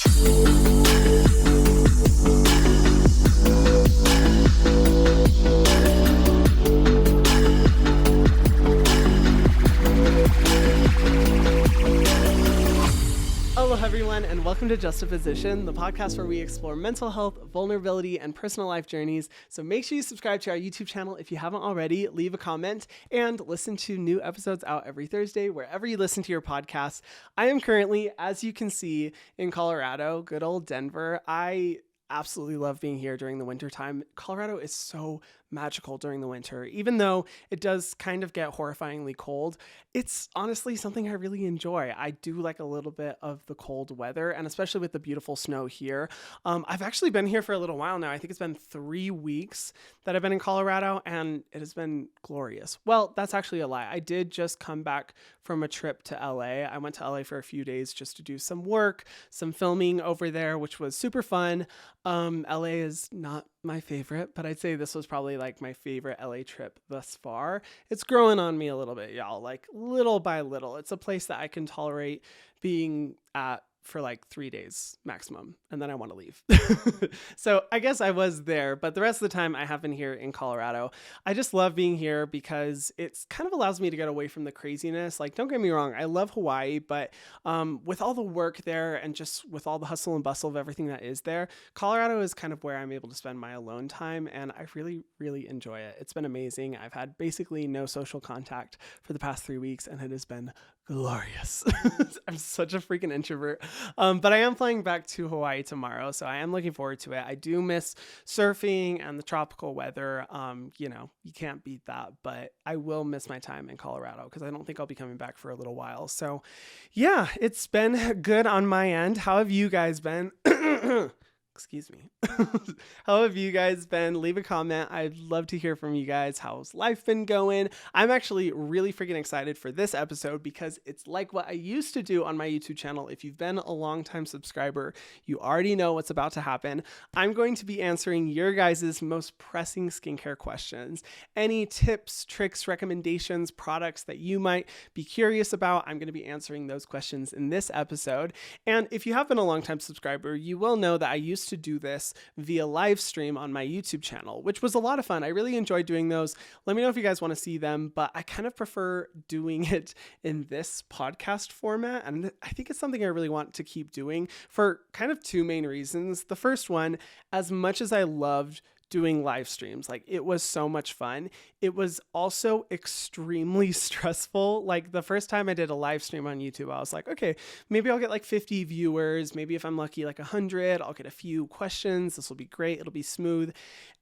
Hello everyone, and welcome to Justaposition, the podcast where we explore mental health, vulnerability, and personal life journeys. So make sure you subscribe to our YouTube channel if you haven't already, leave a comment, and listen to new episodes out every Thursday wherever you listen to your podcasts. I am currently, as you can see, in Colorado, good old Denver. I absolutely love being here during the winter time. Colorado is so magical during the winter. Even though it does kind of get horrifyingly cold, it's honestly something I really enjoy. I do like a little bit of the cold weather, and especially with the beautiful snow here. I've actually been here for a little while now. I think it's been 3 weeks that I've been in Colorado, and it has been glorious. Well, that's actually a lie. I did just come back from a trip to LA. I went to LA for a few days just to do some work, some filming over there, which was super fun. LA is not my favorite, but I'd say this was probably like my favorite LA trip thus far. It's growing on me a little bit, y'all, like little by little. It's a place that I can tolerate being at for like 3 days maximum, and then I want to leave. So I guess I was there, but the rest of the time I have been here in Colorado. I just love being here because it's kind of allows me to get away from the craziness. Like, don't get me wrong, I love Hawaii, but with all the work there and just with all the hustle and bustle of everything that is there, Colorado is kind of where I'm able to spend my alone time, and I really, really enjoy it. It's been amazing. I've had basically no social contact for the past 3 weeks, and it has been glorious. I'm such a freaking introvert. But I am flying back to Hawaii tomorrow, so I am looking forward to it. I do miss surfing and the tropical weather. You can't beat that, but I will miss my time in Colorado because I don't think I'll be coming back for a little while. So yeah, it's been good on my end. How have you guys been? Excuse me. How have you guys been? Leave a comment. I'd love to hear from you guys. How's life been going? I'm actually really freaking excited for this episode because it's like what I used to do on my YouTube channel. If you've been a longtime subscriber, you already know what's about to happen. I'm going to be answering your guys' most pressing skincare questions. Any tips, tricks, recommendations, products that you might be curious about, I'm going to be answering those questions in this episode. And if you have been a longtime subscriber, you will know that I used to do this via live stream on my YouTube channel, which was a lot of fun. I really enjoyed doing those. Let me know if you guys want to see them, but I kind of prefer doing it in this podcast format. And I think it's something I really want to keep doing for kind of two main reasons. The first one, as much as I loved doing live streams, like it was so much fun, it was also extremely stressful. Like the first time I did a live stream on YouTube, I was like, okay, maybe I'll get like 50 viewers. Maybe if I'm lucky, like 100, I'll get a few questions. This will be great. It'll be smooth.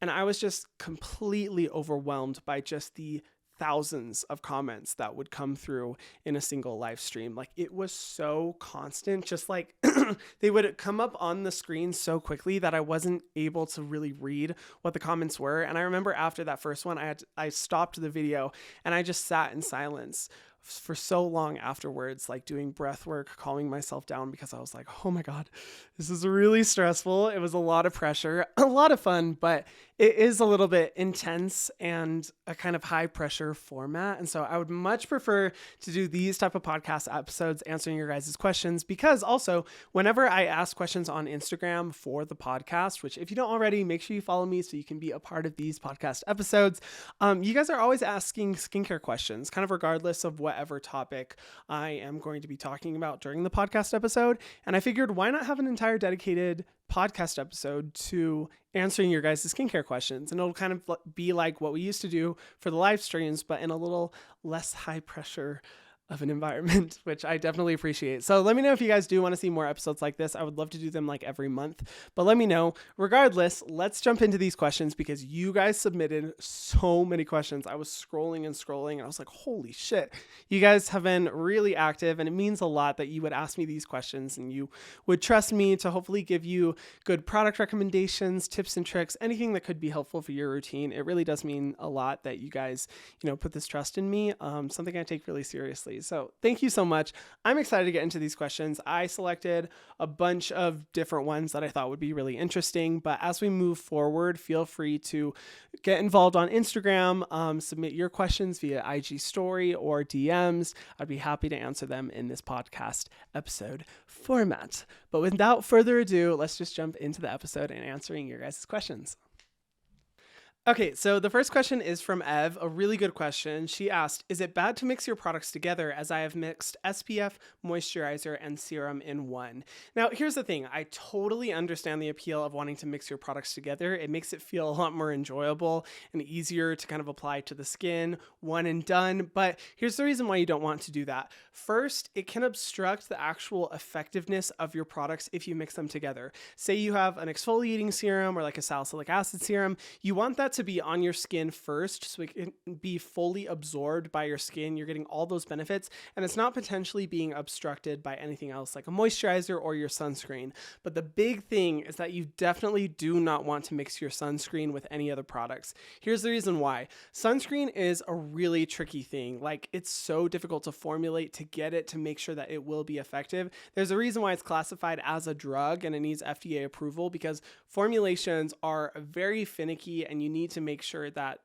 And I was just completely overwhelmed by just the thousands of comments that would come through in a single live stream. Like it was so constant, just like they would come up on the screen so quickly that I wasn't able to really read what the comments were. And I remember after that first one, I stopped the video and I just sat in silence for so long afterwards, like doing breath work, calming myself down, because I was like, oh my God, this is really stressful. It was a lot of pressure, a lot of fun, but it is a little bit intense and a kind of high pressure format. And so I would much prefer to do these type of podcast episodes answering your guys' questions, because also whenever I ask questions on Instagram for the podcast, which if you don't already, make sure you follow me so you can be a part of these podcast episodes. You guys are always asking skincare questions, kind of regardless of whatever topic I am going to be talking about during the podcast episode. And I figured, why not have an entire dedicated podcast episode to answering your guys' skincare questions? And it'll kind of be like what we used to do for the live streams, but in a little less high pressure of an environment, which I definitely appreciate. So let me know if you guys do want to see more episodes like this. I would love to do them like every month, but let me know. Regardless, let's jump into these questions because you guys submitted so many questions. I was scrolling and I was like, holy shit, you guys have been really active, and it means a lot that you would ask me these questions and you would trust me to hopefully give you good product recommendations, tips and tricks, anything that could be helpful for your routine. It really does mean a lot that you guys, put this trust in me. Something I take really seriously. Exactly. So thank you so much. I'm excited to get into these questions. I selected a bunch of different ones that I thought would be really interesting. But as we move forward, feel free to get involved on Instagram, submit your questions via IG story or DMs. I'd be happy to answer them in this podcast episode format. But without further ado, let's just jump into the episode and answering your guys' questions. Okay, so the first question is from Ev, a really good question. She asked, is it bad to mix your products together as I have mixed SPF, moisturizer, and serum in one? Now, here's the thing. I totally understand the appeal of wanting to mix your products together. It makes it feel a lot more enjoyable and easier to kind of apply to the skin, one and done. But here's the reason why you don't want to do that. First, it can obstruct the actual effectiveness of your products if you mix them together. Say you have an exfoliating serum or like a salicylic acid serum. You want that to be on your skin first so it can be fully absorbed by your skin. You're getting all those benefits and it's not potentially being obstructed by anything else like a moisturizer or your sunscreen. But the big thing is that you definitely do not want to mix your sunscreen with any other products. Here's the reason why. Sunscreen is a really tricky thing. Like, it's so difficult to formulate to get it to make sure that it will be effective. There's a reason why it's classified as a drug and it needs FDA approval, because formulations are very finicky and you need to make sure that,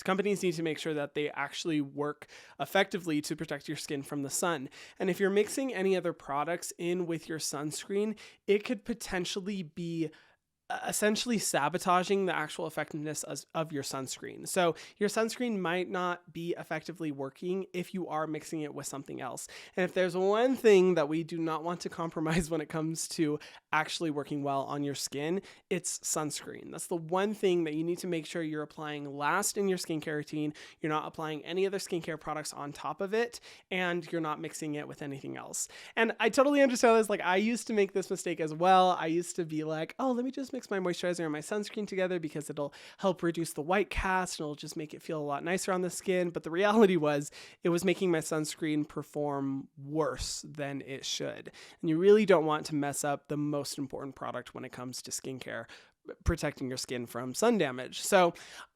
companies need to make sure that they actually work effectively to protect your skin from the sun. And if you're mixing any other products in with your sunscreen, it could potentially be essentially sabotaging the actual effectiveness of your sunscreen. So your sunscreen might not be effectively working if you are mixing it with something else. And if there's one thing that we do not want to compromise when it comes to actually working well on your skin, it's sunscreen. That's the one thing that you need to make sure you're applying last in your skincare routine. You're not applying any other skincare products on top of it, and you're not mixing it with anything else. And I totally understand this. Like, I used to make this mistake as well. I used to be like, oh, let me just mix my moisturizer and my sunscreen together because it'll help reduce the white cast and it'll just make it feel a lot nicer on the skin. But the reality was it was making my sunscreen perform worse than it should. And you really don't want to mess up the most important product when it comes to skincare, protecting your skin from sun damage. So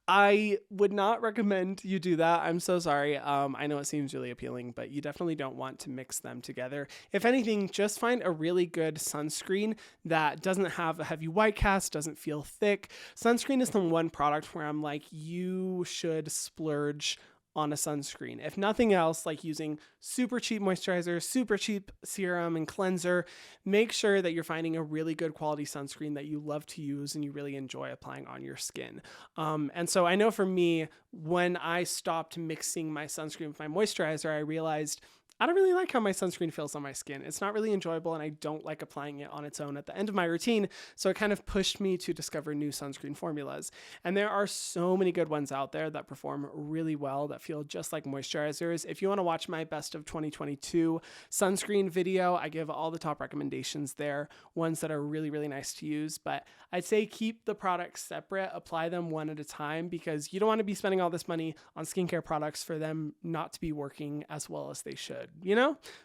I would not recommend you do that. I'm so sorry. I know it seems really appealing, but you definitely don't want to mix them together. If anything, just find a really good sunscreen that doesn't have a heavy white cast, doesn't feel thick. Sunscreen is the one product where I'm like, you should splurge on a sunscreen. If nothing else, like using super cheap moisturizer, super cheap serum and cleanser, make sure that you're finding a really good quality sunscreen that you love to use and you really enjoy applying on your skin. And so I know for me, when I stopped mixing my sunscreen with my moisturizer, I realized I don't really like how my sunscreen feels on my skin. It's not really enjoyable and I don't like applying it on its own at the end of my routine. So it kind of pushed me to discover new sunscreen formulas. And there are so many good ones out there that perform really well, that feel just like moisturizers. If you want to watch my best of 2022 sunscreen video, I give all the top recommendations there, ones that are really, really nice to use. But I'd say keep the products separate, apply them one at a time, because you don't want to be spending all this money on skincare products for them not to be working as well as they should.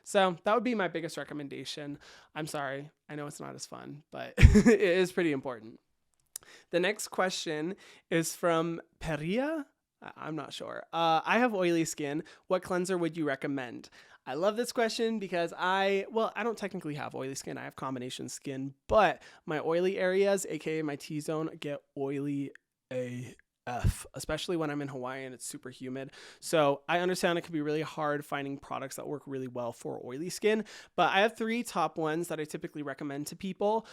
So that would be my biggest recommendation. I'm sorry. I know it's not as fun, but it is pretty important. The next question is from Peria. I'm not sure. I have oily skin. What cleanser would you recommend? I love this question because I don't technically have oily skin. I have combination skin, but my oily areas, aka my T-zone, get oily AF, especially when I'm in Hawaii and it's super humid. So I understand it can be really hard finding products that work really well for oily skin, but I have 3 top ones that I typically recommend to people.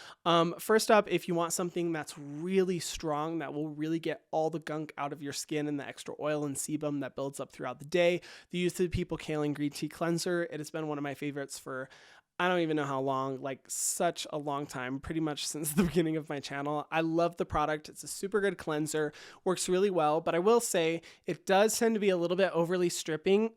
First up, if you want something that's really strong, that will really get all the gunk out of your skin and the extra oil and sebum that builds up throughout the day, the Youth to the People Kaling Green Tea Cleanser. It has been one of my favorites for I don't even know how long, like such a long time, pretty much since the beginning of my channel. I love the product. It's a super good cleanser, works really well, but I will say it does tend to be a little bit overly stripping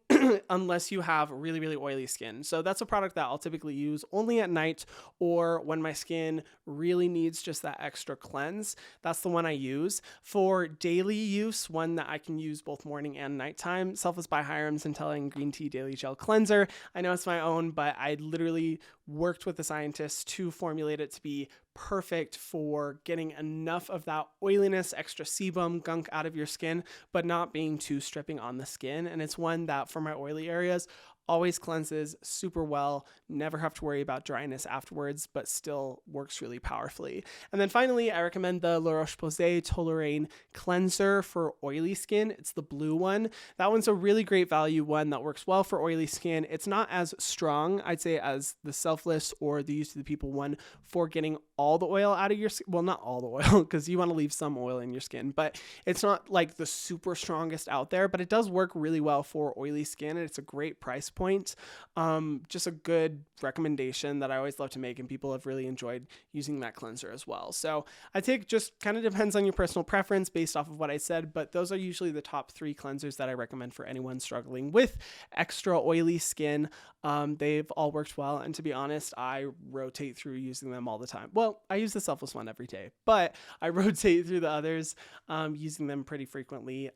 unless you have really, really oily skin. So that's a product that I'll typically use only at night or when my skin really needs just that extra cleanse. That's the one I use. For daily use, one that I can use both morning and nighttime, Selfless by Hyram Centelling Green Tea Daily Gel Cleanser. I know it's my own, but I literally worked with the scientists to formulate it to be perfect for getting enough of that oiliness, extra sebum, gunk out of your skin, but not being too stripping on the skin. And it's one that for my oily areas always cleanses super well, never have to worry about dryness afterwards, but still works really powerfully. And then finally, I recommend the La Roche-Posay Toleriane Cleanser for oily skin. It's the blue one. That one's a really great value one that works well for oily skin. It's not as strong, I'd say, as the Selfless or the Use to the People one for getting all the oil out of your skin. Well, not all the oil, because you want to leave some oil in your skin, but it's not like the super strongest out there, but it does work really well for oily skin, and it's a great price point. Just a good recommendation that I always love to make, and people have really enjoyed using that cleanser as well. So I think just kind of depends on your personal preference based off of what I said, but those are usually the top 3 cleansers that I recommend for anyone struggling with extra oily skin. They've all worked well, and to be honest, I rotate through using them all the time. Well, I use the Selfless one every day, but I rotate through the others, using them pretty frequently,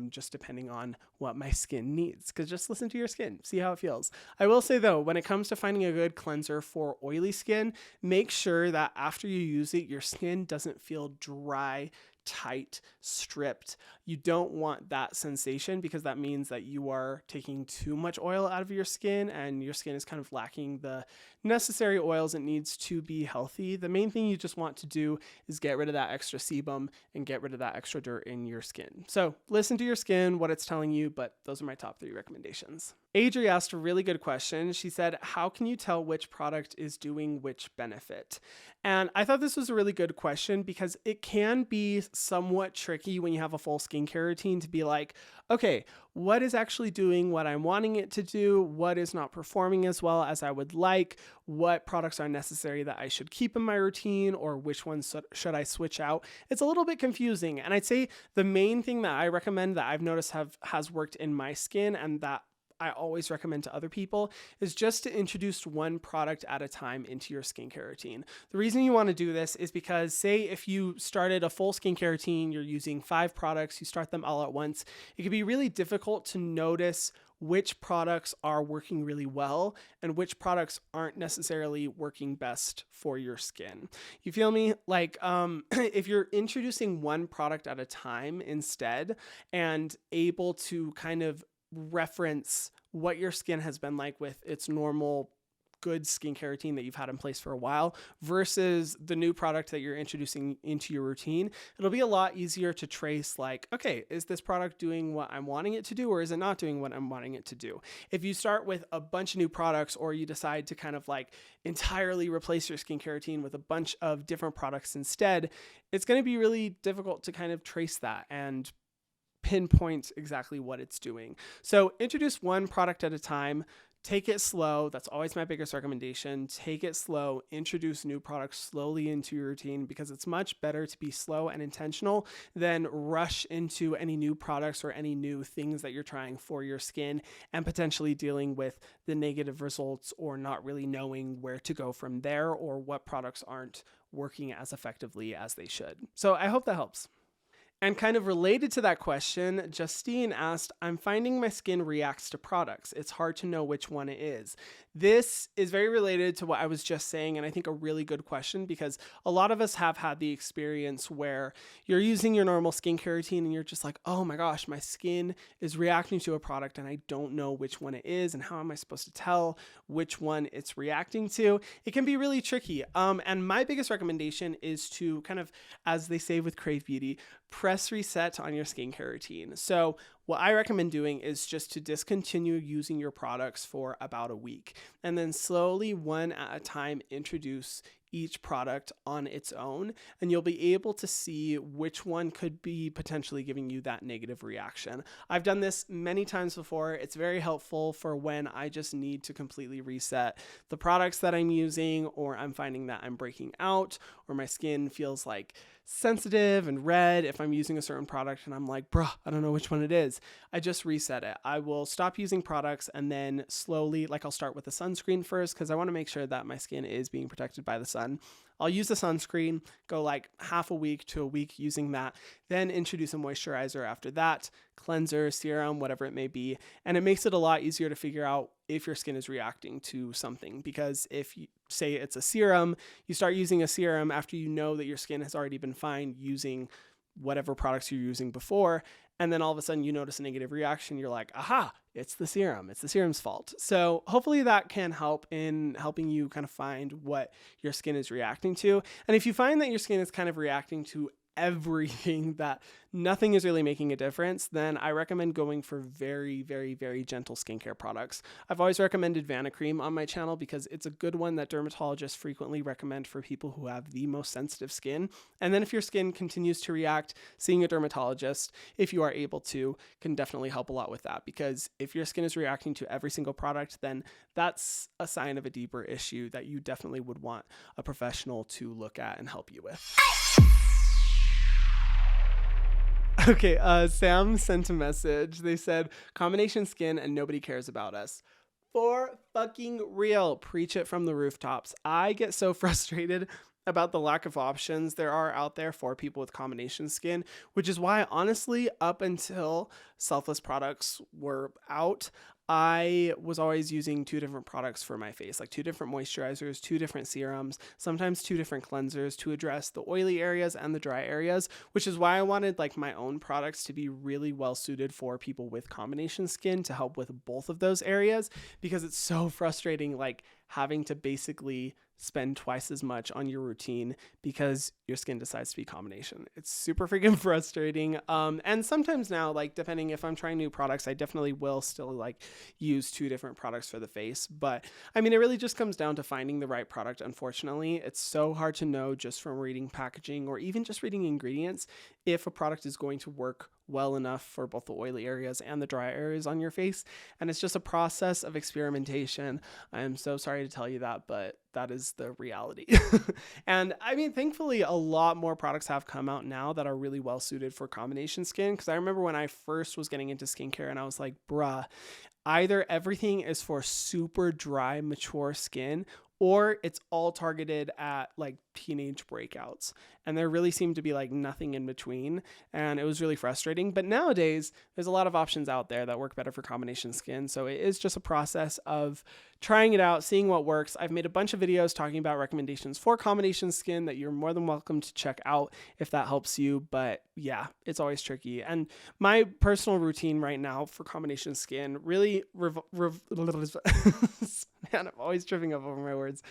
just depending on what my skin needs, because just listen to your skin, see how it feels. I will say though, when it comes to finding a good cleanser for oily skin, make sure that after you use it, your skin doesn't feel dry, tight, stripped. You don't want that sensation, because that means that you are taking too much oil out of your skin and your skin is kind of lacking the necessary oils it needs to be healthy. The main thing you just want to do is get rid of that extra sebum and get rid of that extra dirt in your skin. So listen to your skin, what it's telling you, but those are my top 3 recommendations. Adri asked a really good question. She said, how can you tell which product is doing which benefit? And I thought this was a really good question, because it can be somewhat tricky when you have a full skincare routine to be like, okay, what is actually doing what I'm wanting it to do? What is not performing as well as I would like? What products are necessary that I should keep in my routine, or which ones should I switch out? It's a little bit confusing. And I'd say the main thing that I recommend that I've noticed has worked in my skin, and that I always recommend to other people, is just to introduce one product at a time into your skincare routine. The reason you want to do this is because, say if you started a full skincare routine, you're using 5 products, you start them all at once, it can be really difficult to notice which products are working really well and which products aren't necessarily working best for your skin. You feel me? Like, if you're introducing one product at a time instead, and able to kind of reference what your skin has been like with its normal good skincare routine that you've had in place for a while versus the new product that you're introducing into your routine, it'll be a lot easier to trace, like, okay, is this product doing what I'm wanting it to do, or is it not doing what I'm wanting it to do? If you start with a bunch of new products, or you decide to kind of like entirely replace your skincare routine with a bunch of different products instead, it's going to be really difficult to kind of trace that and pinpoint exactly what it's doing. So introduce one product at a time. Take it slow. That's always my biggest recommendation. Take it slow. Introduce new products slowly into your routine, because it's much better to be slow and intentional than rush into any new products or any new things that you're trying for your skin and potentially dealing with the negative results, or not really knowing where to go from there, or what products aren't working as effectively as they should. So I hope that helps. And kind of related to that question, Justine asked, I'm finding my skin reacts to products. It's hard to know which one it is. This is very related to what I was just saying, and I think a really good question, because a lot of us have had the experience where you're using your normal skincare routine and you're just like, oh my gosh, my skin is reacting to a product and I don't know which one it is, and how am I supposed to tell which one it's reacting to? It can be really tricky. And my biggest recommendation is to kind of, as they say with Crave Beauty, press reset on your skincare routine. So what I recommend doing is just to discontinue using your products for about a week, and then slowly, one at a time, introduce each product on its own, and you'll be able to see which one could be potentially giving you that negative reaction. I've done this many times before. It's very helpful for when I just need to completely reset the products that I'm using, or I'm finding that I'm breaking out, or my skin feels like sensitive and red if I'm using a certain product and I'm like, bruh, I don't know which one it is. I just reset it. I will stop using products, and then slowly, like, I'll start with the sunscreen first, because I want to make sure that my skin is being protected by the sun. I'll use the sunscreen, go like half a week to a week using that, then introduce a moisturizer after that, cleanser, serum, whatever it may be. And it makes it a lot easier to figure out if your skin is reacting to something, because if you say it's a serum, you start using a serum after you know that your skin has already been fine using whatever products you're using before. And then all of a sudden you notice a negative reaction. You're like, aha, it's the serum. It's the serum's fault. So hopefully that can help in helping you kind of find what your skin is reacting to. And if you find that your skin is kind of reacting to everything, that nothing is really making a difference, then I recommend going for very, very, very gentle skincare products. I've always recommended Vanicream on my channel because it's a good one that dermatologists frequently recommend for people who have the most sensitive skin. And then if your skin continues to react, seeing a dermatologist, if you are able to, can definitely help a lot with that, because if your skin is reacting to every single product, then that's a sign of a deeper issue that you definitely would want a professional to look at and help you with. Okay, Sam sent a message. They said, combination skin and nobody cares about us. For fucking real. Preach it from the rooftops. I get so frustrated about the lack of options there are out there for people with combination skin, which is why, honestly, up until selfless products were out, I was always using 2 different products for my face, like 2 different moisturizers, 2 different serums, sometimes 2 different cleansers to address the oily areas and the dry areas, which is why I wanted like my own products to be really well suited for people with combination skin to help with both of those areas, because it's so frustrating, like having to basically spend twice as much on your routine because your skin decides to be combination. It's super freaking frustrating. And sometimes now, like depending if I'm trying new products, I definitely will still like use 2 different products for the face. But I mean, it really just comes down to finding the right product. Unfortunately, it's so hard to know just from reading packaging or even just reading ingredients if a product is going to work well enough for both the oily areas and the dry areas on your face. And it's just a process of experimentation. I am so sorry to tell you that, but that is the reality. And I mean, thankfully, a lot more products have come out now that are really well suited for combination skin. Because I remember when I first was getting into skincare and I was like, bruh, either everything is for super dry, mature skin, or it's all targeted at like teenage breakouts. And there really seemed to be like nothing in between. And it was really frustrating. But nowadays, there's a lot of options out there that work better for combination skin. So it is just a process of trying it out, seeing what works. I've made a bunch of videos talking about recommendations for combination skin that you're more than welcome to check out if that helps you. But yeah, it's always tricky. And my personal routine right now for combination skin really man, I'm always tripping up over my words.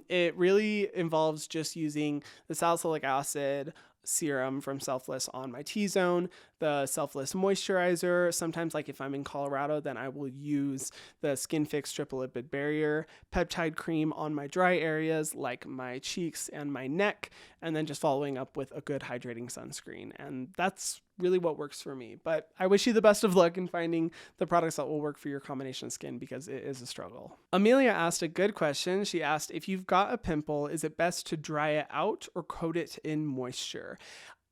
It really involves just using the salicylic acid serum from Selfless on my T-zone, the Selfless moisturizer. Sometimes, like if I'm in Colorado, then I will use the Skin Fix Triple Lipid Barrier peptide cream on my dry areas like my cheeks and my neck, and then just following up with a good hydrating sunscreen. And that's really what works for me. But I wish you the best of luck in finding the products that will work for your combination skin, because it is a struggle. Amelia asked a good question. She asked, if you've got a pimple, is it best to dry it out or coat it in moisture?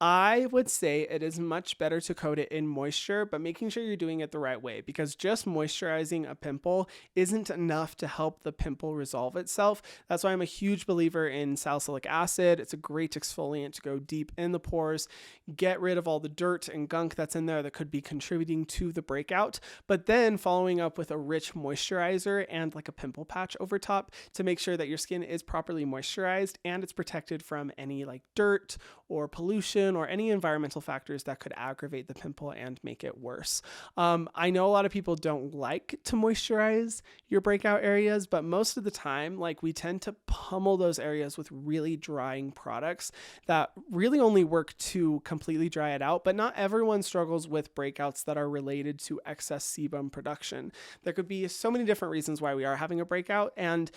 I would say it is much better to coat it in moisture, but making sure you're doing it the right way, because just moisturizing a pimple isn't enough to help the pimple resolve itself. That's why I'm a huge believer in salicylic acid. It's a great exfoliant to go deep in the pores, get rid of all the dirt and gunk that's in there that could be contributing to the breakout, but then following up with a rich moisturizer and like a pimple patch over top to make sure that your skin is properly moisturized and it's protected from any like dirt or pollution or any environmental factors that could aggravate the pimple and make it worse. I know a lot of people don't like to moisturize your breakout areas, but most of the time, like we tend to pummel those areas with really drying products that really only work to completely dry it out. But not everyone struggles with breakouts that are related to excess sebum production. There could be so many different reasons why we are having a breakout, and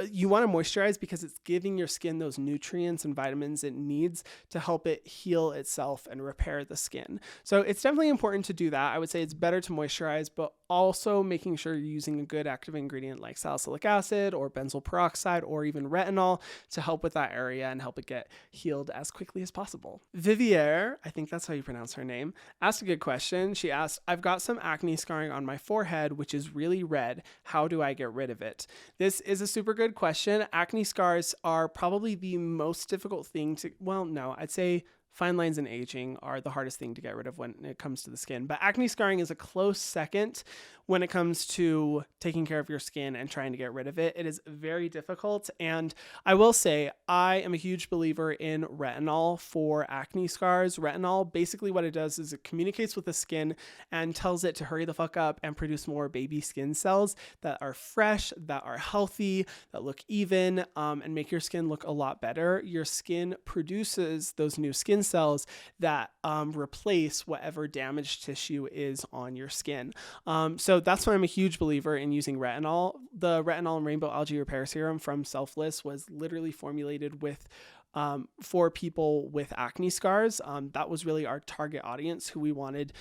you want to moisturize because it's giving your skin those nutrients and vitamins it needs to help it heal itself and repair the skin. So it's definitely important to do that. I would say it's better to moisturize, but also making sure you're using a good active ingredient like salicylic acid or benzoyl peroxide or even retinol to help with that area and help it get healed as quickly as possible. Vivier, I think that's how you pronounce her name, asked a good question. She asked, I've got some acne scarring on my forehead, which is really red. How do I get rid of it? This is a super good question. Acne scars are probably the most difficult thing to, well, no, I'd say fine lines and aging are the hardest thing to get rid of when it comes to the skin. But acne scarring is a close second. when it comes to taking care of your skin and trying to get rid of it. It is very difficult. And I will say, I am a huge believer in retinol for acne scars. Retinol, basically what it does is it communicates with the skin and tells it to hurry the fuck up and produce more baby skin cells that are fresh, that are healthy, that look even, and make your skin look a lot better. Your skin produces those new skin cells that replace whatever damaged tissue is on your skin. So that's why I'm a huge believer in using retinol. The retinol and rainbow algae repair serum from Selfless was literally formulated with for people with acne scars. That was really our target audience who we wanted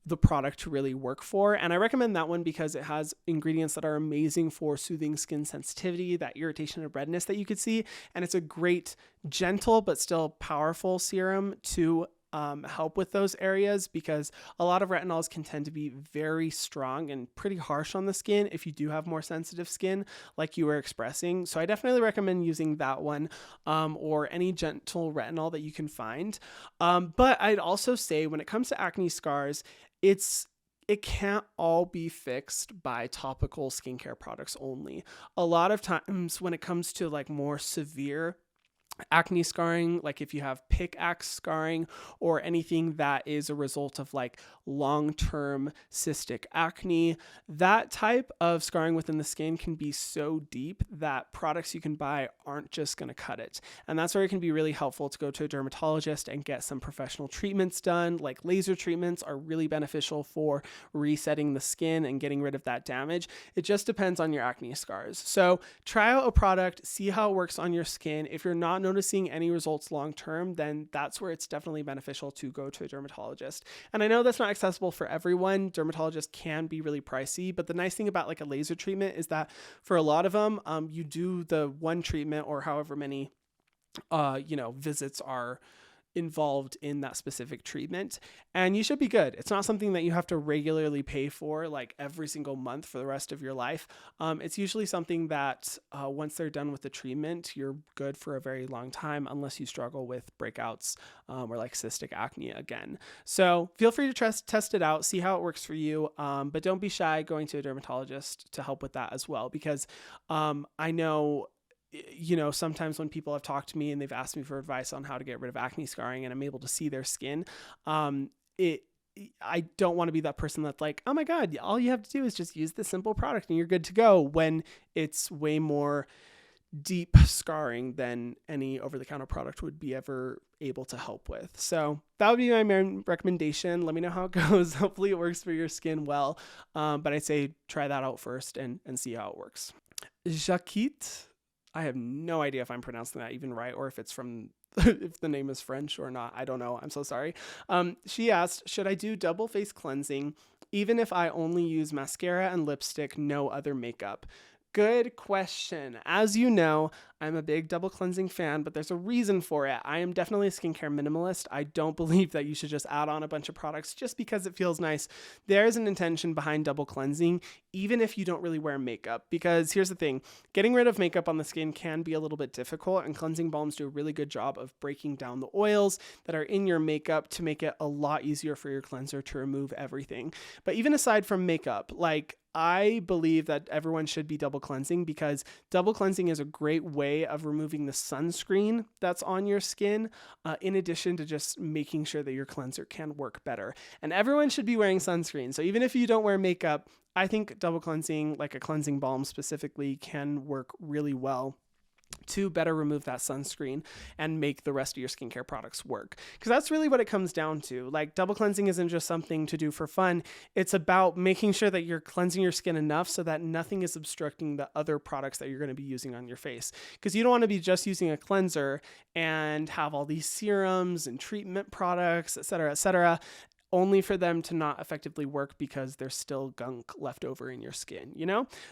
the product to really work for. And I recommend that one because it has ingredients that are amazing for soothing skin sensitivity, that irritation and redness that you could see. And it's a great, gentle, but still powerful serum to help with those areas, because a lot of retinols can tend to be very strong and pretty harsh on the skin if you do have more sensitive skin like you were expressing. So I definitely recommend using that one, or any gentle retinol that you can find. But I'd also say when it comes to acne scars, it can't all be fixed by topical skincare products only. A lot of times when it comes to like more severe acne scarring, like if you have pickaxe scarring or anything that is a result of like long-term cystic acne, that type of scarring within the skin can be so deep that products you can buy aren't just going to cut it. And that's where it can be really helpful to go to a dermatologist and get some professional treatments done. Like laser treatments are really beneficial for resetting the skin and getting rid of that damage. It just depends on your acne scars. So try out a product, see how it works on your skin. If you're not noticing any results long-term, then that's where it's definitely beneficial to go to a dermatologist. And I know that's not accessible for everyone. Dermatologists can be really pricey, but the nice thing about like a laser treatment is that for a lot of them, you do the one treatment or however many, visits are involved in that specific treatment, and you should be good. It's not something that you have to regularly pay for like every single month for the rest of your life. It's usually something that once they're done with the treatment, you're good for a very long time, unless you struggle with breakouts or like cystic acne again. So feel free to test it out, see how it works for you, but don't be shy going to a dermatologist to help with that as well, because I know sometimes when people have talked to me and they've asked me for advice on how to get rid of acne scarring and I'm able to see their skin, I don't want to be that person that's like, oh my God, all you have to do is just use this simple product and you're good to go, when it's way more deep scarring than any over-the-counter product would be ever able to help with. So that would be my main recommendation. Let me know how it goes. Hopefully it works for your skin well. But I'd say try that out first and see how it works. Jaquit, I have no idea if I'm pronouncing that even right, or if it's from, if the name is French or not. I don't know. I'm so sorry. She asked, should I do double face cleansing even if I only use mascara and lipstick, no other makeup? Good question. As you know, I'm a big double cleansing fan, but there's a reason for it. I am definitely a skincare minimalist. I don't believe that you should just add on a bunch of products just because it feels nice. There's an intention behind double cleansing, even if you don't really wear makeup, because here's the thing, getting rid of makeup on the skin can be a little bit difficult, and cleansing balms do a really good job of breaking down the oils that are in your makeup to make it a lot easier for your cleanser to remove everything. But even aside from makeup, like, I believe that everyone should be double cleansing, because double cleansing is a great way of removing the sunscreen that's on your skin, in addition to just making sure that your cleanser can work better. And everyone should be wearing sunscreen. So even if you don't wear makeup, I think double cleansing, like a cleansing balm specifically, can work really well to better remove that sunscreen and make the rest of your skincare products work. Because that's really what it comes down to. Like, double cleansing isn't just something to do for fun. It's about making sure that you're cleansing your skin enough so that nothing is obstructing the other products that you're going to be using on your face. Because you don't want to be just using a cleanser and have all these serums and treatment products, et cetera, only for them to not effectively work because there's still gunk left over in your skin,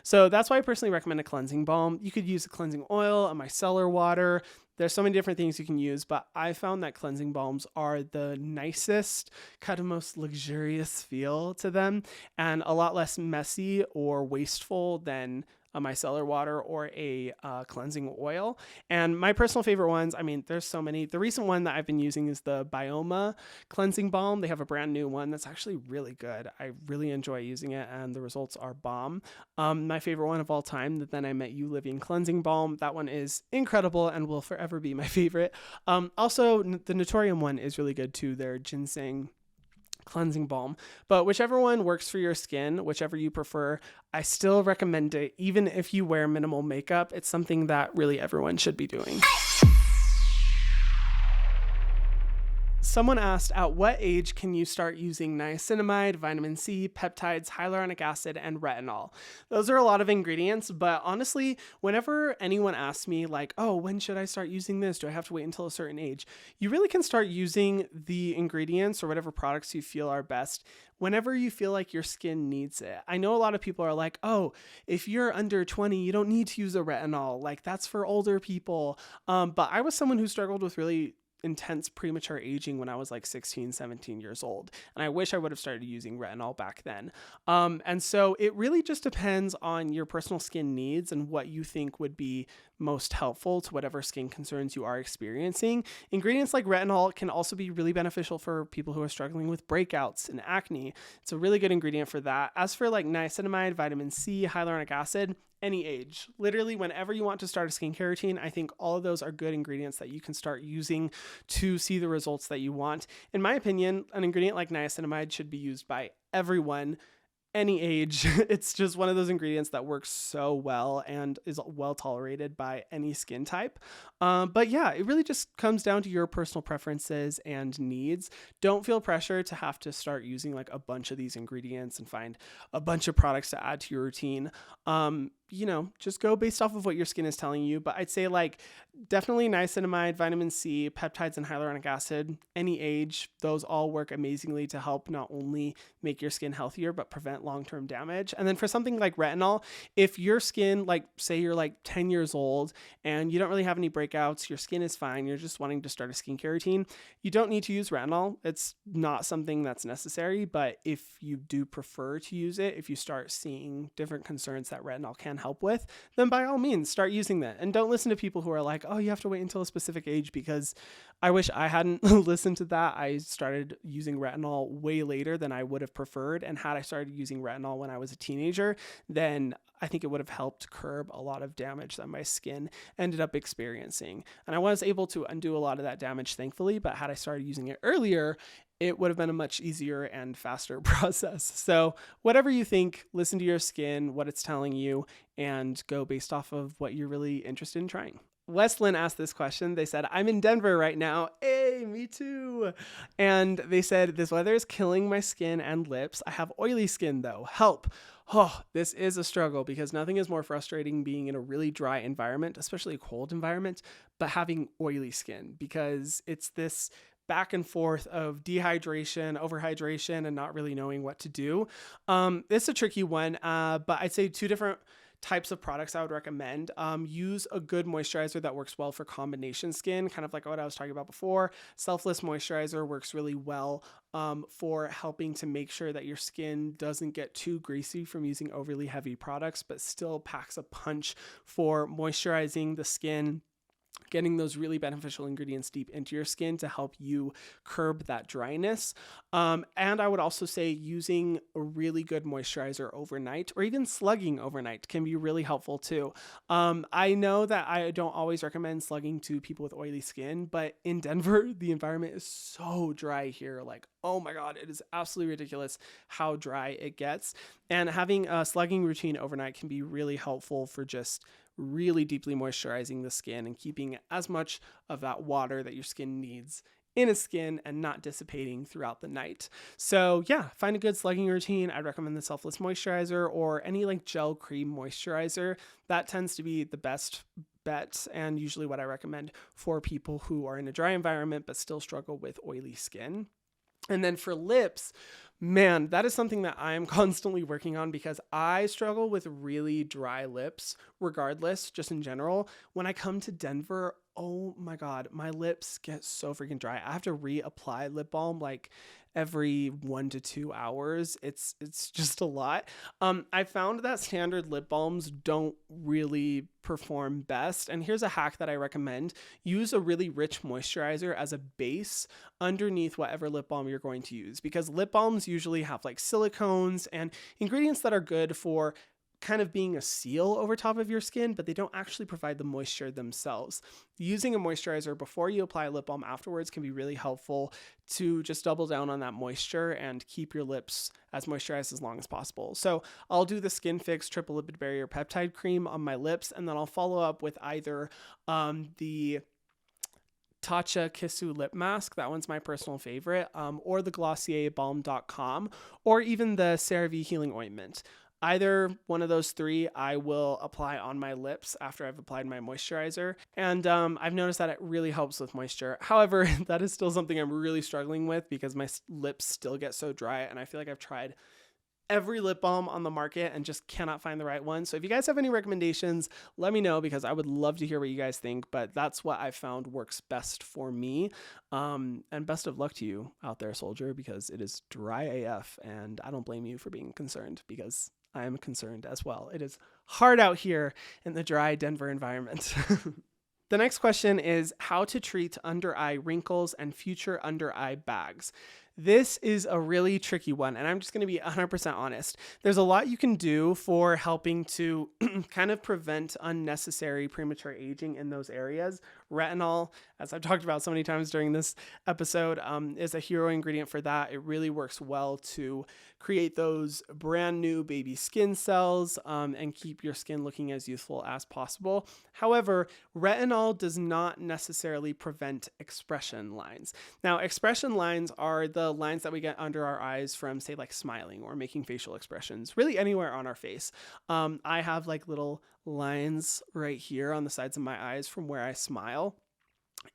So that's why I personally recommend a cleansing balm. You could use a cleansing oil, a micellar water. There's so many different things you can use, but I found that cleansing balms are the nicest, kind of most luxurious feel to them, and a lot less messy or wasteful than a micellar water or a cleansing oil. And my personal favorite ones, I mean, there's so many. The recent one that I've been using is the Bioma cleansing balm. They have a brand new one that's actually really good. I really enjoy using it, and the results are bomb. My favorite one of all time, the Then I Met You Living Cleansing Balm. That one is incredible and will forever be my favorite. Also, the Naturium one is really good too. Their ginseng cleansing balm. But whichever one works for your skin, whichever you prefer, I still recommend it. Even if you wear minimal makeup, it's something that really everyone should be doing. Someone asked, at what age can you start using niacinamide, vitamin C, peptides, hyaluronic acid, and retinol? Those are a lot of ingredients, but honestly, whenever anyone asks me like, oh, when should I start using this? Do I have to wait until a certain age? You really can start using the ingredients or whatever products you feel are best whenever you feel like your skin needs it. I know a lot of people are like, oh, if you're under 20, you don't need to use a retinol. Like, that's for older people. But I was someone who struggled with really intense premature aging when I was like 16, 17 years old. And I wish I would have started using retinol back then. And so it really just depends on your personal skin needs and what you think would be most helpful to whatever skin concerns you are experiencing. Ingredients like retinol can also be really beneficial for people who are struggling with breakouts and acne. It's a really good ingredient for that. As for like niacinamide, vitamin C, hyaluronic acid, any age, literally whenever you want to start a skincare routine, I think all of those are good ingredients that you can start using to see the results that you want. In my opinion, an ingredient like niacinamide should be used by everyone, any age. It's just one of those ingredients that works so well and is well tolerated by any skin type. But yeah, it really just comes down to your personal preferences and needs. Don't feel pressure to have to start using like a bunch of these ingredients and find a bunch of products to add to your routine. Just go based off of what your skin is telling you. But I'd say like definitely niacinamide, vitamin C, peptides, and hyaluronic acid, any age, those all work amazingly to help not only make your skin healthier, but prevent long-term damage. And then for something like retinol, if your skin, like say you're like 10 years old and you don't really have any breakouts, your skin is fine, you're just wanting to start a skincare routine, you don't need to use retinol. It's not something that's necessary, but if you do prefer to use it, if you start seeing different concerns that retinol can help with, then by all means start using that. And don't listen to people who are like, oh, you have to wait until a specific age, because I wish I hadn't listened to that. I started using retinol way later than I would have preferred. And had I started using retinol when I was a teenager, then I think it would have helped curb a lot of damage that my skin ended up experiencing. And I was able to undo a lot of that damage, thankfully, but had I started using it earlier, it would have been a much easier and faster process. So whatever you think, listen to your skin, what it's telling you, and go based off of what you're really interested in trying. Westlyn asked this question. They said, I'm in Denver right now. Hey, me too. And they said, this weather is killing my skin and lips. I have oily skin though. Help. Oh, this is a struggle because nothing is more frustrating being in a really dry environment, especially a cold environment, but having oily skin, because it's this back and forth of dehydration, overhydration, and not really knowing what to do. It's a tricky one, but I'd say two different types of products I would recommend. Use a good moisturizer that works well for combination skin, kind of like what I was talking about before. Selfless moisturizer works really well for helping to make sure that your skin doesn't get too greasy from using overly heavy products, but still packs a punch for moisturizing the skin, getting those really beneficial ingredients deep into your skin to help you curb that dryness. And I would also say using a really good moisturizer overnight, or even slugging overnight, can be really helpful too. I know that I don't always recommend slugging to people with oily skin, but in Denver, the environment is so dry here. Like, oh my God, it is absolutely ridiculous how dry it gets. And having a slugging routine overnight can be really helpful for just really deeply moisturizing the skin and keeping as much of that water that your skin needs in its skin and not dissipating throughout the night. So yeah, find a good slugging routine. I'd recommend the Selfless moisturizer or any like gel cream moisturizer. That tends to be the best bet and usually what I recommend for people who are in a dry environment but still struggle with oily skin. And then for lips, Man, that is something that I'm constantly working on because I struggle with really dry lips, regardless, just in general. When I come to Denver, oh my God, my lips get so freaking dry. I have to reapply lip balm like every 1 to 2 hours. It's just a lot. I found that standard lip balms don't really perform best. And here's a hack that I recommend. Use a really rich moisturizer as a base underneath whatever lip balm you're going to use, because lip balms usually have like silicones and ingredients that are good for kind of being a seal over top of your skin, but they don't actually provide the moisture themselves. Using a moisturizer before you apply lip balm afterwards can be really helpful to just double down on that moisture and keep your lips as moisturized as long as possible. So I'll do the Skin Fix Triple Lipid Barrier Peptide Cream on my lips, and then I'll follow up with either the Tatcha Kisu lip mask, that one's my personal favorite, or the Glossier Balm.com, or even the CeraVe Healing Ointment. Either one of those three I will apply on my lips after I've applied my moisturizer. And I've noticed that it really helps with moisture. However, that is still something I'm really struggling with because my lips still get so dry, and I feel like I've tried every lip balm on the market and just cannot find the right one. So if you guys have any recommendations, let me know, because I would love to hear what you guys think, but that's what I found works best for me. And best of luck to you out there, soldier, because it is dry AF, and I don't blame you for being concerned, because I am concerned as well. It is hard out here in the dry Denver environment. The next question is how to treat under eye wrinkles and future under eye bags. This is a really tricky one, and I'm just going to be 100% honest. There's a lot you can do for helping to kind of prevent unnecessary premature aging in those areas. Retinol, as I've talked about so many times during this episode, is a hero ingredient for that. It really works well to create those brand new baby skin cells and keep your skin looking as youthful as possible. However, retinol does not necessarily prevent expression lines. Now, expression lines are the lines that we get under our eyes from, say, like smiling or making facial expressions, really anywhere on our face. I have like little lines right here on the sides of my eyes from where I smile.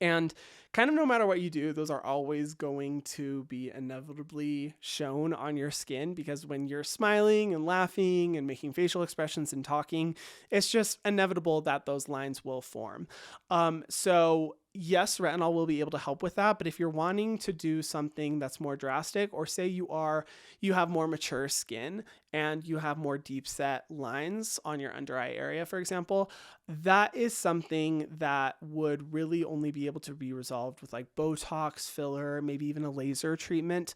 And kind of no matter what you do, those are always going to be inevitably shown on your skin, because when you're smiling and laughing and making facial expressions and talking, it's just inevitable that those lines will form. So yes, retinol will be able to help with that. But if you're wanting to do something that's more drastic, or say you have more mature skin and you have more deep set lines on your under eye area, for example, that is something that would really only be able to be resolved with like Botox, filler, maybe even a laser treatment,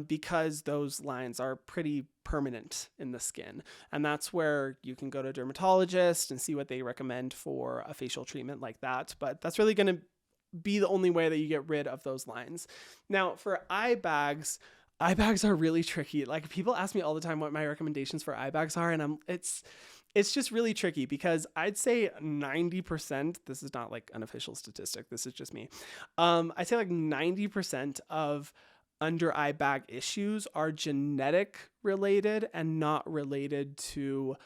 because those lines are pretty permanent in the skin. And that's where you can go to a dermatologist and see what they recommend for a facial treatment like that. But that's really going to be the only way that you get rid of those lines. Now, for eye bags are really tricky. Like, people ask me all the time what my recommendations for eye bags are, and it's just really tricky, because I'd say 90%, this is not like an official statistic, this is just me. I'd say like 90% of under eye bag issues are genetic related and not related to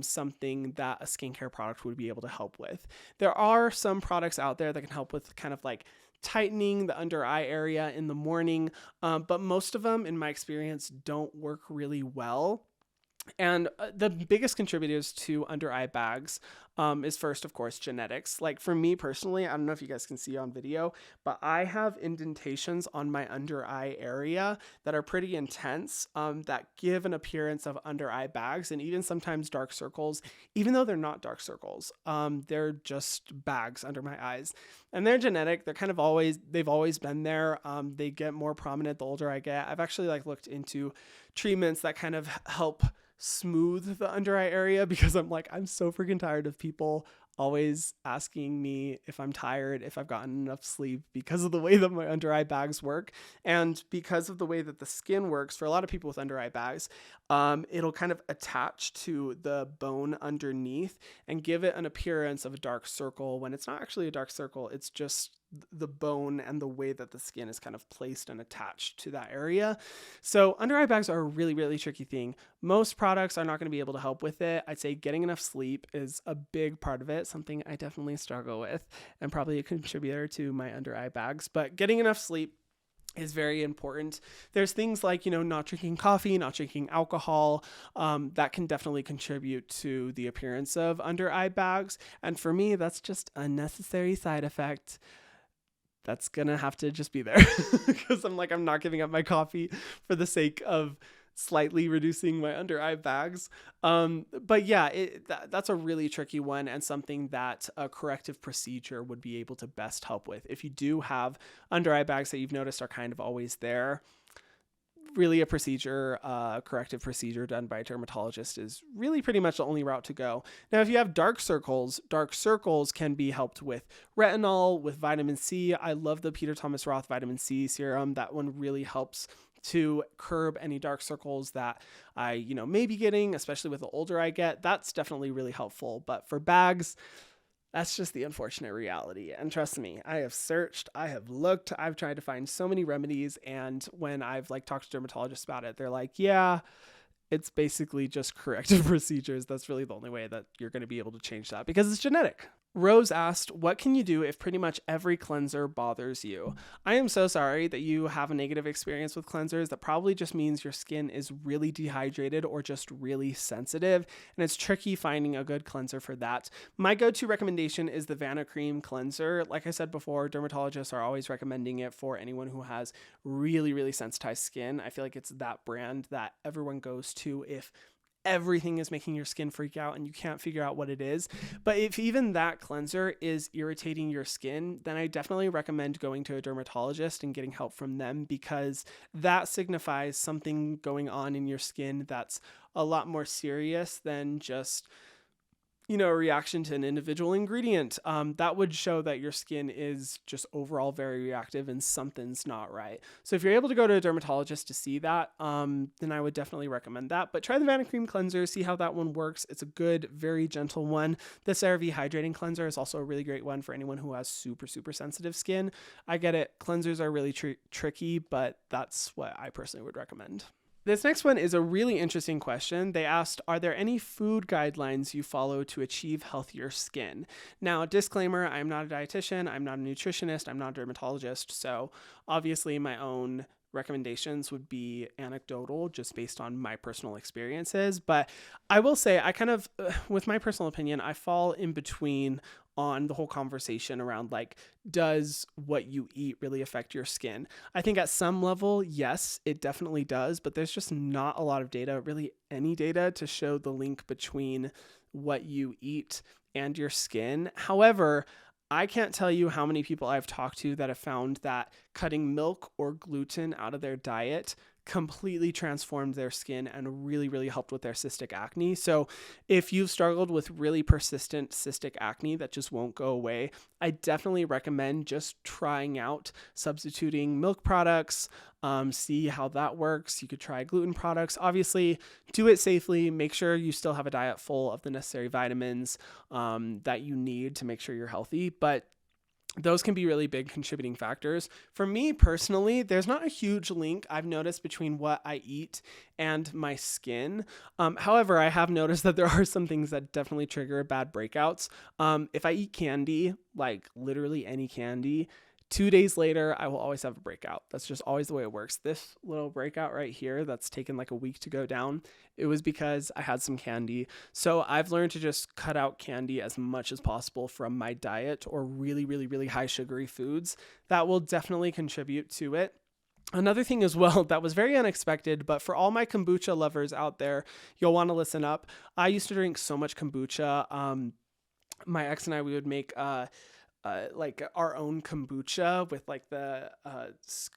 something that a skincare product would be able to help with. There are some products out there that can help with kind of like tightening the under eye area in the morning, but most of them, in my experience, don't work really well. And the biggest contributors to under eye bags is first, of course, genetics. Like for me personally, I don't know if you guys can see on video, but I have indentations on my under eye area that are pretty intense, that give an appearance of under eye bags, and even sometimes dark circles, even though they're not dark circles. They're just bags under my eyes, and they're genetic. They've always been there. They get more prominent the older I get. I've actually looked into treatments that kind of help smooth the under eye area, because I'm so freaking tired of people always asking me if I'm tired, if I've gotten enough sleep, because of the way that my under eye bags work. And because of the way that the skin works, for a lot of people with under eye bags, it'll kind of attach to the bone underneath and give it an appearance of a dark circle, when it's not actually a dark circle. It's just the bone and the way that the skin is kind of placed and attached to that area. So under eye bags are a really, really tricky thing. Most products are not going to be able to help with it. I'd say getting enough sleep is a big part of it, something I definitely struggle with, and probably a contributor to my under eye bags. But getting enough sleep is very important. There's things like, not drinking coffee, not drinking alcohol, that can definitely contribute to the appearance of under eye bags. And for me, that's just a necessary side effect. That's going to have to just be there because I'm not giving up my coffee for the sake of slightly reducing my under eye bags. But yeah, that's a really tricky one and something that a corrective procedure would be able to best help with. If you do have under eye bags that you've noticed are kind of always there, really a corrective procedure done by a dermatologist is really pretty much the only route to go. Now, if you have dark circles can be helped with retinol, with vitamin C. I love the Peter Thomas Roth vitamin C serum. That one really helps to curb any dark circles that I, may be getting, especially with the older I get. That's definitely really helpful. But for bags, that's just the unfortunate reality. And trust me, I have searched, I have looked, I've tried to find so many remedies. And when I've talked to dermatologists about it, they're like, yeah, it's basically just corrective procedures. That's really the only way that you're going to be able to change that because it's genetic. Rose asked, what can you do if pretty much every cleanser bothers you? I am so sorry that you have a negative experience with cleansers. That probably just means your skin is really dehydrated or just really sensitive, and it's tricky finding a good cleanser for that. My go-to recommendation is the Vanicream cleanser. Like I said before, dermatologists are always recommending it for anyone who has really, really sensitized skin. I feel like it's that brand that everyone goes to if everything is making your skin freak out and you can't figure out what it is. But if even that cleanser is irritating your skin, then I definitely recommend going to a dermatologist and getting help from them, because that signifies something going on in your skin that's a lot more serious than just a reaction to an individual ingredient. That would show that your skin is just overall very reactive and something's not right. So if you're able to go to a dermatologist to see that, then I would definitely recommend that. But try the Vanicream cleanser, see how that one works. It's a good, very gentle one. The CeraVe hydrating cleanser is also a really great one for anyone who has super, super sensitive skin. I get it. Cleansers are really tricky, but that's what I personally would recommend. This next one is a really interesting question. They asked, are there any food guidelines you follow to achieve healthier skin? Now, disclaimer, I'm not a dietitian, I'm not a nutritionist, I'm not a dermatologist, so obviously my own recommendations would be anecdotal just based on my personal experiences. But I will say I kind of, with my personal opinion, I fall in between on the whole conversation around does what you eat really affect your skin? I think at some level, yes, it definitely does, but there's just not a lot of data, really any data, to show the link between what you eat and your skin. However, I can't tell you how many people I've talked to that have found that cutting milk or gluten out of their diet completely transformed their skin and really, really helped with their cystic acne. So if you've struggled with really persistent cystic acne that just won't go away, I definitely recommend just trying out substituting milk products, see how that works. You could try gluten products. Obviously, do it safely. Make sure you still have a diet full of the necessary vitamins that you need to make sure you're healthy. But those can be really big contributing factors. For me personally, there's not a huge link I've noticed between what I eat and my skin. However, I have noticed that there are some things that definitely trigger bad breakouts. If I eat candy, literally any candy, 2 days later, I will always have a breakout. That's just always the way it works. This little breakout right here that's taken a week to go down, it was because I had some candy. So I've learned to just cut out candy as much as possible from my diet, or really, really, really high sugary foods. That will definitely contribute to it. Another thing as well that was very unexpected, but for all my kombucha lovers out there, you'll want to listen up. I used to drink so much kombucha. My ex and I, we would make our own kombucha with the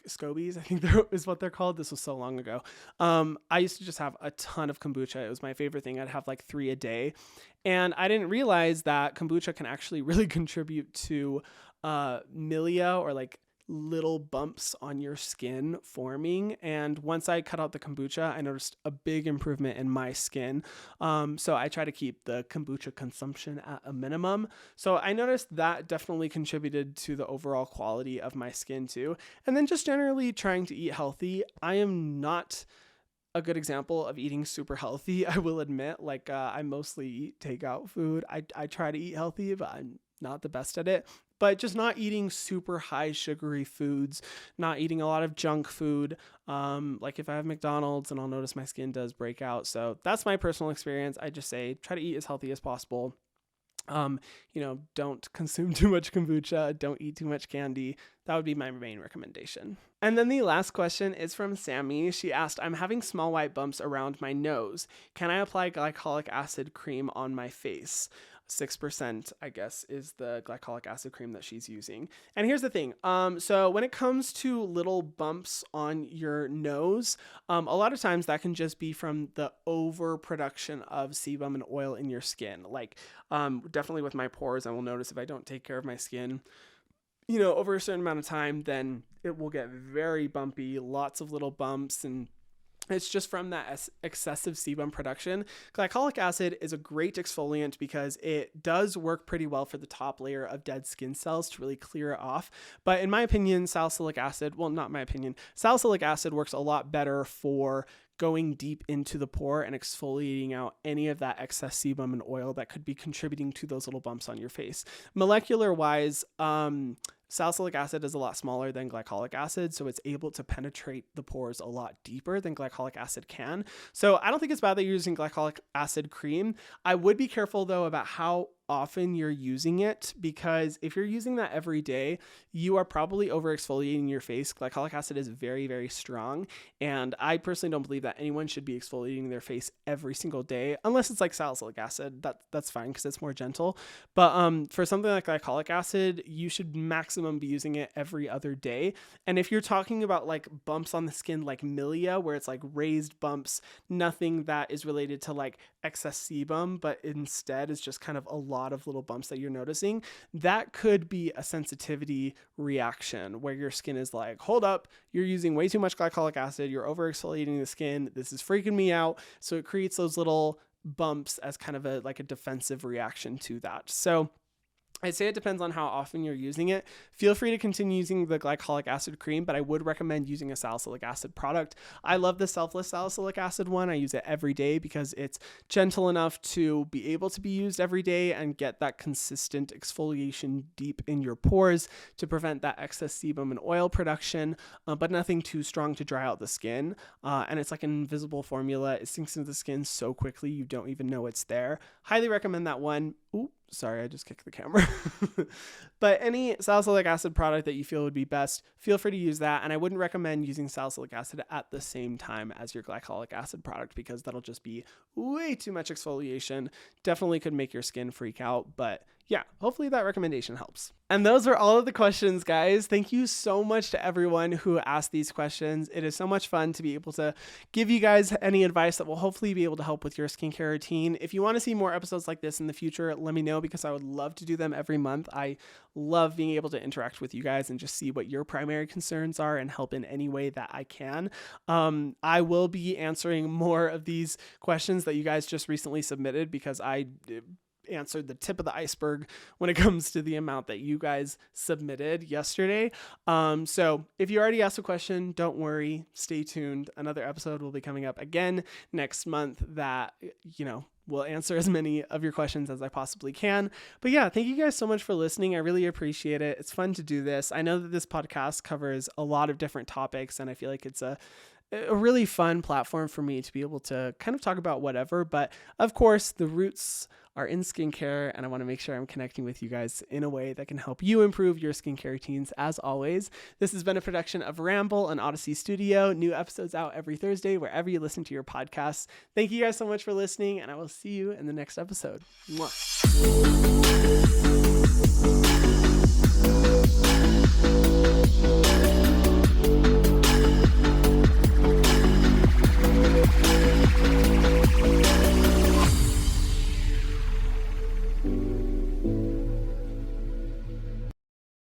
scobies, I think is what they're called. This was so long ago. I used to just have a ton of kombucha. It was my favorite thing. I'd have 3 a day. And I didn't realize that kombucha can actually really contribute to milia, or little bumps on your skin forming. And once I cut out the kombucha, I noticed a big improvement in my skin. So I try to keep the kombucha consumption at a minimum. So I noticed that definitely contributed to the overall quality of my skin too. And then just generally trying to eat healthy. I am not a good example of eating super healthy, I will admit. I mostly eat takeout food. I try to eat healthy, but I'm not the best at it. but just not eating super high sugary foods, not eating a lot of junk food. Like if I have McDonald's, and I'll notice my skin does break out. So that's my personal experience. I just say try to eat as healthy as possible. Don't consume too much kombucha, don't eat too much candy. That would be my main recommendation. And then the last question is from Sammy. She asked, I'm having small white bumps around my nose. Can I apply glycolic acid cream on my face? 6%, I guess, is the glycolic acid cream that she's using. And here's the thing. So when it comes to little bumps on your nose, a lot of times that can just be from the overproduction of sebum and oil in your skin. Like, definitely with my pores, I will notice if I don't take care of my skin, over a certain amount of time, then it will get very bumpy, lots of little bumps, and it's just from that excessive sebum production. Glycolic acid is a great exfoliant because it does work pretty well for the top layer of dead skin cells to really clear it off. But in my opinion, salicylic acid works a lot better for going deep into the pore and exfoliating out any of that excess sebum and oil that could be contributing to those little bumps on your face. Molecular wise, salicylic acid is a lot smaller than glycolic acid, so it's able to penetrate the pores a lot deeper than glycolic acid can. So I don't think it's bad that you're using glycolic acid cream. I would be careful though about how often you're using it, because if you're using that every day, you are probably over exfoliating your face. Glycolic acid is very, very strong, and I personally don't believe that anyone should be exfoliating their face every single day, unless it's like salicylic acid. That's fine because it's more gentle. But for something like glycolic acid, you should maximum be using it every other day. And if you're talking about like bumps on the skin like milia, where it's like raised bumps, nothing that is related to like excess sebum, but instead is just kind of a lot of little bumps that you're noticing, that could be a sensitivity reaction where your skin is like, hold up, you're using way too much glycolic acid, you're over exfoliating the skin, this is freaking me out. So it creates those little bumps as kind of a defensive reaction to that. So I'd say it depends on how often you're using it. Feel free to continue using the glycolic acid cream, but I would recommend using a salicylic acid product. I love the selfless salicylic acid one. I use it every day because it's gentle enough to be able to be used every day and get that consistent exfoliation deep in your pores to prevent that excess sebum and oil production, but nothing too strong to dry out the skin. And it's like an invisible formula. It sinks into the skin so quickly you don't even know it's there. Highly recommend that one. Ooh. Sorry, I just kicked the camera. But any salicylic acid product that you feel would be best, feel free to use that. And I wouldn't recommend using salicylic acid at the same time as your glycolic acid product, because that'll just be way too much exfoliation. Definitely could make your skin freak out. But yeah, hopefully that recommendation helps. And those are all of the questions, guys. Thank you so much to everyone who asked these questions. It is so much fun to be able to give you guys any advice that will hopefully be able to help with your skincare routine. If you want to see more episodes like this in the future, let me know, because I would love to do them every month. I love being able to interact with you guys and just see what your primary concerns are and help in any way that I can. I will be answering more of these questions that you guys just recently submitted, because I answered the tip of the iceberg when it comes to the amount that you guys submitted yesterday. So if you already asked a question, don't worry, stay tuned. Another episode will be coming up again next month that, will answer as many of your questions as I possibly can. But yeah, thank you guys so much for listening. I really appreciate it. It's fun to do this. I know that this podcast covers a lot of different topics, and I feel like it's a really fun platform for me to be able to kind of talk about whatever. But of course, the roots are in skincare, and I want to make sure I'm connecting with you guys in a way that can help you improve your skincare routines. As always, this has been a production of Ramble and Odyssey Studio. New episodes out every Thursday wherever you listen to your podcasts. Thank you guys so much for listening, and I will see you in the next episode. Mwah.